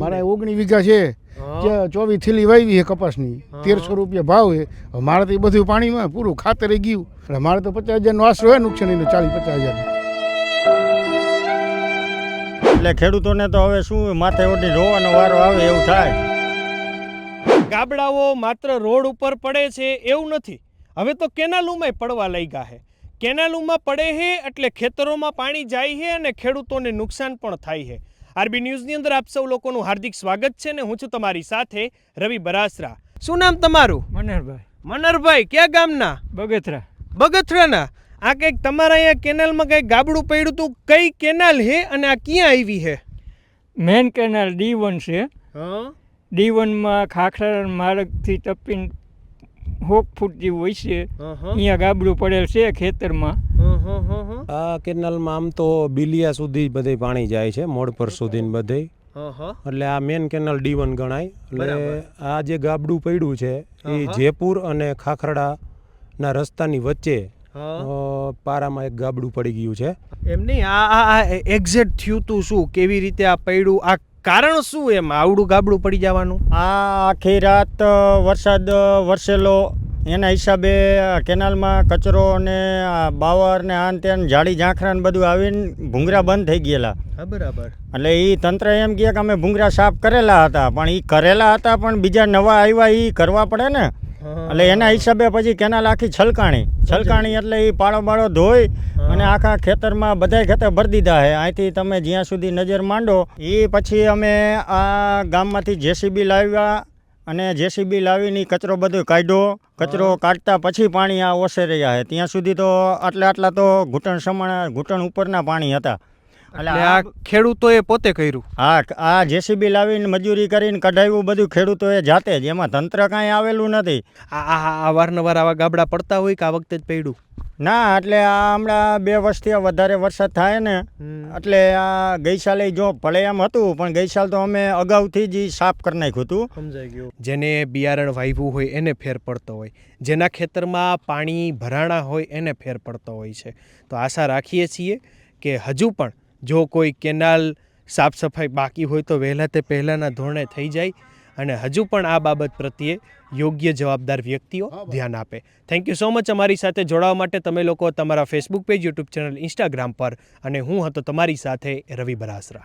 મારા 19 વીઘા છે, ત્યાં 24 થેલી વાવી છે કપાસની, 1300 રૂપિયા ભાવ છે. મારે તો એ બધું પાણીમાં પૂરું ખાતરે ગયું, એટલે મારે તો 50,000નો આશરો હોય નુકસાનીનો, 40-50,000. એટલે ખેડૂતોને તો હવે શું માથે ઓઢી રોવાનો વારો આવે એવું થાય. ગાબડાઓ માત્ર રોડ ઉપર પડે છે એવું નથી, હવે તો કેનાલોમાંય પડવા લાગ્યા છે. કેનાલોમાં પડે છે એટલે ખેતરોમાં પાણી જાય છે અને ખેડૂતોને નુકસાન પણ થાય છે. આરબી ન્યૂઝની અંદર આપ સૌ લોકોનું હાર્દિક સ્વાગત છે ને હું છું તમારી સાથે રવિ બરાસરા. શું નામ તમારું? મનહરભાઈ. મનહરભાઈ, ક્યાં ગામના? બગથરા. બગથરાના. આ કંઈક તમારા અહીંયા કેનાલમાં કંઈક ગાબડું પડ્યું હતું, કઈ કેનાલ છે અને આ ક્યાં આવી છે? મેન કેનાલ D1 છે. હા, D1માં ખાખરા માર્ગથી ટપીને 100 ફૂટ જેવું હોય છે. અહીંયા ગાબડું પડેલ છે ખેતરમાં. આ કેનાલમાં આમ તો બિલિયા સુધી બધે પાણી જાય છે, મોડપર સુધી બધે, એટલે આ મેન કેનાલ D1 ગણાય. એટલે આ જે ગાબડું પડ્યું છે એ જયપુર અને ખાખરડાના રસ્તાની વચ્ચે પારામાં એક ગાબડું પડી ગયું છે. એમ નહીં, આ એક્ઝેક્ટ થયું તું શું, કેવી રીતે આ પડ્યું, આ કારણ શું એમ આવડું ગાબડું પડી જવાનું? આ આખી રાત વરસાદ વરસેલો, એના હિસાબે કેનાલમાં કચરો ને બાવર ને આન તેન ઝાડી ઝાંખરા ને બધું આવીને ભૂંગરા બંધ થઈ ગયેલા. બરાબર. એટલે એ તંત્ર એમ કહે કે અમે ભૂંગરા સાફ કરેલા હતા, પણ એ કરેલા હતા પણ બીજા નવા આવ્યા એ કરવા પડે ને. એટલે એના હિસાબે પછી કેનાલ આખી છલકાણી એટલે એ પાળો બાળો ધોઈ અને આખા ખેતરમાં બધાય ખેતર ભરી દીધા છે. અહીંથી તમે જ્યાં સુધી નજર માંડો એ પછી અમે આ ગામમાંથી જેસીબી લાવ્યા અને જેસીબી લાવીને કચરો બધો કાઢ્યો. કચરો કાઢતા પછી પાણી આ ઓસે રહ્યા છે. ત્યાં સુધી તો આટલા તો ઘૂંટણ ઉપરના પાણી હતા. એટલે આ ખેડૂતોએ પોતે કર્યું? હા, આ જેસીબી લાવીને મજૂરી કરીને કઢાવ્યું બધું ખેડૂતોએ જાતે જ, એમાં તંત્ર કાંઈ આવેલું નથી. આ વારંવાર આવા ગાબડા પડતા હોય કે આ વખતે જ પડ્યું? ના, એટલે આ હમણાં 2 વર્ષથી વધારે વરસાદ થાય ને એટલે આ ગઈ સાલે જો ભલે એમ હતું, પણ ગઈ સાલ તો અમે અગાઉથી જ સાફ કરી નાખ્યું હતું. સમજાઈ ગયું. જેને બિયારણ વાવ્યું હોય એને ફેર પડતો હોય, જેના ખેતરમાં પાણી ભરાણા હોય એને ફેર પડતો હોય છે. તો આશા રાખીએ છીએ કે હજુ પણ જો કોઈ કેનાલ સાફ સફાઈ બાકી હોય તો વહેલા તે પહેલાંના ધોરણે થઈ જાય અને હજુ પણ આ બાબત પ્રત્યે યોગ્ય જવાબદાર વ્યક્તિઓ ધ્યાન આપે. થેન્ક યુ સો મચ અમારી સાથે જોડાવા માટે. તમે લોકો તમારા Facebook page, YouTube channel, Instagram પર, અને હું હતો તમારી સાથે રવિ બરાસરા.